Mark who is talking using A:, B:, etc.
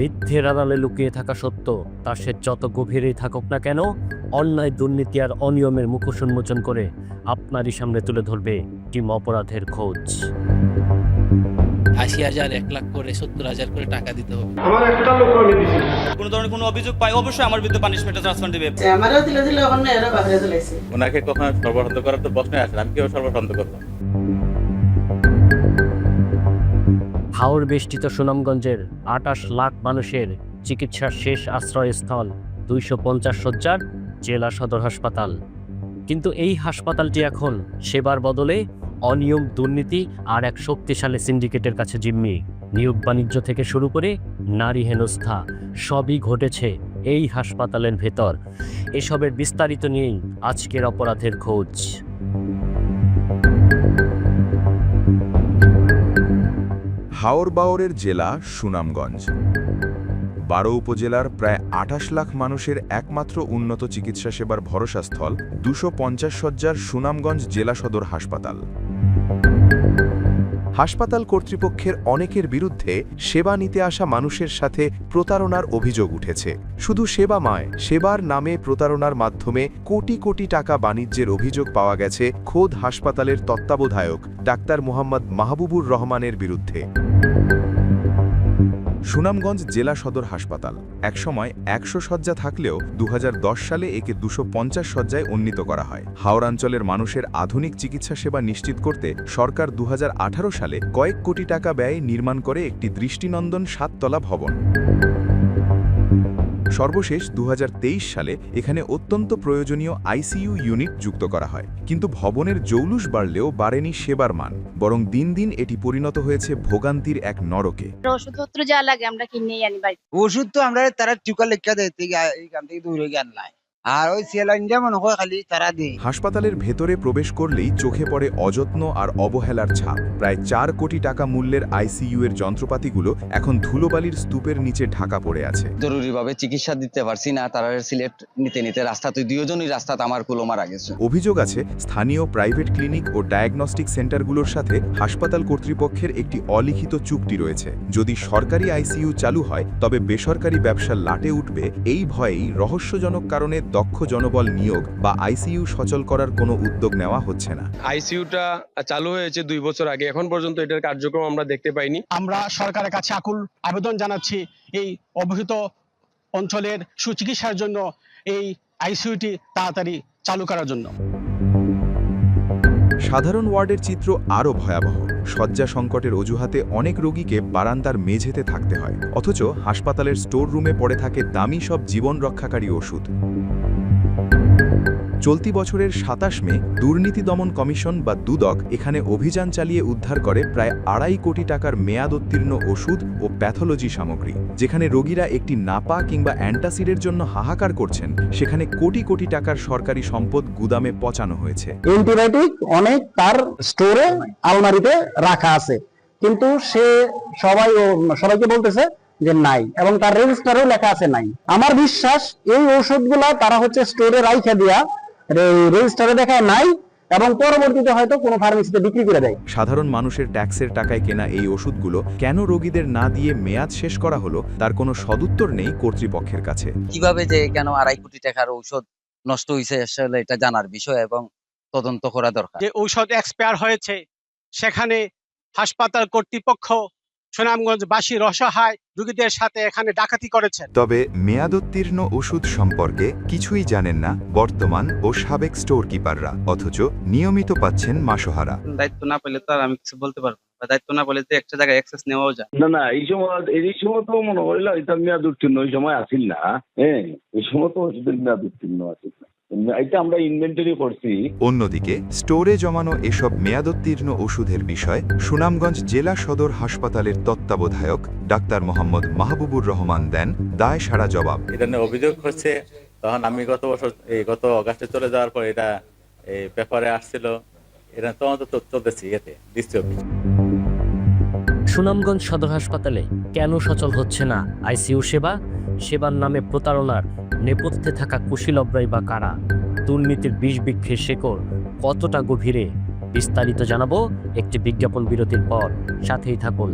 A: মিথ্যের আড়ালে লুকিয়ে থাকা সত্য তা সে যত গভীরেই থাকুক না কেন, অন্যায়, দুর্নীতি আর অনিয়মের মুখোশ উন্মোচন করে আপনারই সামনে তুলে ধরবে টিম অপরাধের খোঁজ।
B: ৮০,০০০, ১ লাখ করে, ৭০,০০০ করে টাকা দিতে হবে।
C: আমার একটা লোক আমি দিছি।
D: কোনো ধরনের কোনো অভিযোগ পাই অবশ্যই আমার বিরুদ্ধে পানিশমেন্ট ট্রান্সফার দিবে।
E: আমারও দিলে ওখানে এরা বাইরে চলেছে।
F: ওনাকে কখনো সর্বসান্ত করার তো প্রশ্নই আসে না, আমি কেউ সর্বসান্ত করবো।
A: হাওর বেষ্টিত সুনামগঞ্জের ২৮ লাখ মানুষের চিকিৎসার শেষ আশ্রয়স্থল ২৫০ শয্যার জেলা সদর হাসপাতাল। কিন্তু এই হাসপাতালটি এখন সেবার বদলে অনিয়ম, দুর্নীতি আর এক শক্তিশালী সিন্ডিকেটের কাছে জিম্মি। নিয়োগ বাণিজ্য থেকে শুরু করে নারী হেনস্থা সবই ঘটেছে এই হাসপাতালের ভেতর। এসবের বিস্তারিত নিয়েই আজকের অপরাধের খোঁজ।
G: হাওর-বাওরের জেলা সুনামগঞ্জ। ১২ উপজেলার প্রায় ২৮ লাখ মানুষের একমাত্র উন্নত চিকিৎসা সেবার ভরসাস্থল ২৫০ শয্যার সুনামগঞ্জ জেলা সদর হাসপাতাল। হাসপাতাল কর্তৃপক্ষের অনেকের বিরুদ্ধে সেবা নিতে আসা মানুষের সাথে প্রতারণার অভিযোগ উঠেছে। শুধু সেবা নয়, সেবার নামে প্রতারণার মাধ্যমে কোটি কোটি টাকা বাণিজ্যের অভিযোগ পাওয়া গেছে খোদ হাসপাতালের তত্ত্বাবধায়ক ডাক্তার মোহাম্মদ মাহবুবুর রহমানের বিরুদ্ধে। সুনামগঞ্জ জেলা সদর হাসপাতাল একসময় ১০০ শয্যা থাকলেও ২০১০ সালে একে ২৫০ শয্যায় উন্নীত করা হয়। হাওড়াঞ্চলের মানুষের আধুনিক চিকিৎসা সেবা নিশ্চিত করতে সরকার ২০১৮ সালে কয়েক কোটি টাকা ব্যয়ে নির্মাণ করে একটি দৃষ্টিনন্দন ৭ তলা ভবন। সর্বশেষ ২০২৩ সালে এখানে অত্যন্ত প্রয়োজনীয় আইসিইউ ইউনিট যুক্ত করা হয়। কিন্তু ভবনের জৌলুস বাড়লেও বাড়েনি সেবার মান, বরং দিন দিন এটি পরিণত হয়েছে ভোগান্তির এক নরকে।
H: ওষুধপত্র যা লাগে আমরা কিনেই আনি বাড়ি।
I: ওষুধ তো আমরা তারা টিকা লেখা দেয় এইখান থেকে দূরে জ্ঞান নাই, আর ওই সেলাইন যেমন হয় খালি তারা দেয়।
G: হাসপাতালের ভেতরে প্রবেশ করলেই চোখে পড়ে অযত্ন আর অবহেলার ছাপ। প্রায় ৪ কোটি টাকা মূল্যের আইসিইউ এর যন্ত্রপাতিগুলো এখন ধুলোবালির স্তূপের নিচে ঢাকা পড়ে আছে।
J: জরুরিভাবে চিকিৎসা দিতে পারছি না, তারা সিলেট নিতে নিতে রাস্তাতে দুজনই রাস্তাতে আমার কুলো মারা গেছে।
G: অভিযোগ আছে স্থানীয় প্রাইভেট ক্লিনিক ও ডায়াগনস্টিক সেন্টারগুলোর সাথে হাসপাতাল কর্তৃপক্ষের একটি অলিখিত চুক্তি রয়েছে। যদি সরকারি আইসিইউ চালু হয় তবে বেসরকারি ব্যবসা লাটে উঠবে, এই ভয়েই রহস্যজনক কারণে দক্ষ জনবল নিয়োগ বা আইসিইউ সচল করার কোনো উদ্যোগ নেওয়া হচ্ছে না।
K: আইসিইউটা চালু হয়েছে ২ বছর আগে, এখন পর্যন্ত এটার কার্যক্রম আমরা দেখতে পাইনি।
L: আমরা সরকারের কাছে আকুল আবেদন জানাচ্ছি এই অবহেলিত অঞ্চলের সুচিকিৎসার জন্য এই আইসিইউটি তাড়াতাড়ি চালু করার জন্য।
G: সাধারণ ওয়ার্ডের চিত্র আরও ভয়াবহ। শয্যা সংকটের অজুহাতে অনেক রোগীকে বারান্দার মেঝেতে থাকতে হয়, অথচ হাসপাতালের স্টোর রুমে পড়ে থাকে দামি সব জীবন রক্ষাকারী ওষুধ। চলতি বছরের ২৭ মে দুর্নীতি দমন কমিশন বা দুদক এখানে অভিযান চালিয়ে উদ্ধার করে প্রায় ২.৫ কোটি টাকার মেয়াদোত্তীর্ণ ওষুধ ও প্যাথোলজি সামগ্রী। যেখানে রোগীরা একটি নাপা কিংবা অ্যান্টাসিডের জন্য হাহাকার করছেন, সেখানে কোটি কোটি টাকার সরকারি সম্পদ গুদামে পচানো হয়েছে।
M: অ্যান্টিবায়োটিক অনেক তার স্টোরে আলমারিতে রাখা আছে, কিন্তু সে সবাইকে বলতেছে যে নাই, এবং তার রেজিস্টারেও লেখা আছে নাই। আমার বিশ্বাস এই ঔষধগুলা তারা স্টোরে রাইখা দিয়া রেজিস্টারে দেখায় নাই এবং পরবর্তীতে হয়তো কোনো ফার্মেসিতে বিক্রি করে দেয়।
G: সাধারণ মানুষের ট্যাক্সের টাকায় কেনা এই ওষুধগুলো কেন রোগীদের না দিয়ে মেয়াদ শেষ করা হলো, তার কোনো সদুত্তর নেই কর্তৃপক্ষের কাছে।
J: কিভাবে যে কেন ২.৫ কোটি টাকার ঔষধ নষ্ট হয়েছে আসলে এটা জানার বিষয় এবং তদন্ত করা দরকার।
L: যে ঔষধ এক্সপায়ার হয়েছে সেখানে হাসপাতাল কর্তৃপক্ষ সুনামগঞ্জবাসী অসহায় রোগীদের সাথে এখানে ডাকাতি করেছেন।
G: তবে মেয়াদোত্তীর্ণ ওষুধ সম্পর্কে কিছুই জানেন না বর্তমান ও সাবেক স্টোর কিপাররা, অথচ নিয়মিত পাচ্ছেন মাসোহারা।
D: দায়িত্ব না পেলে তো আর আমি কিছু বলতে পারবো না, দায়িত্ব না পেলে তো একটা জায়গায় অ্যাক্সেস নেওয়াও যায়
C: না, এই সময় তো মনে হইলো এটা মেয়াদ উত্তীর্ণ, ওই সময় আসিল না। এই সময় তো ওষুধের মেয়াদ উত্তীর্ণ আছে, এটা আমরা ইনভেন্টরি করছি।
G: অন্যদিকে স্টোরে জমানো এসব মেয়াদোত্তীর্ণ ওষুধের বিষয় সুনামগঞ্জ জেলা সদর হাসপাতালের তত্ত্বাবধায়ক ডাক্তার মোহাম্মদ মাহবুবুর রহমান দেন দায় সারা জবাব।
F: এটা নিয়ে অভিযোগ হচ্ছে, তখন আমি গত অগাস্টে চলে যাওয়ার পর এটা এই পেপারে আসছিল, এটা তদন্ত চলতেছি এতে ডিস্ট্রিক্ট।
A: সুনামগঞ্জ সদর হাসপাতালে কেন সচল হচ্ছে না আইসিইউ সেবা? সেবার নামে প্রতারণার নেপথ্যে থাকা কুশীলবরাই বা কারা? দুর্নীতির বিষ বৃক্ষের শেকড় কতটা গভীরে? বিস্তারিত জানাবো একটি বিজ্ঞাপন বিরতির পর। সাথেই থাকুন।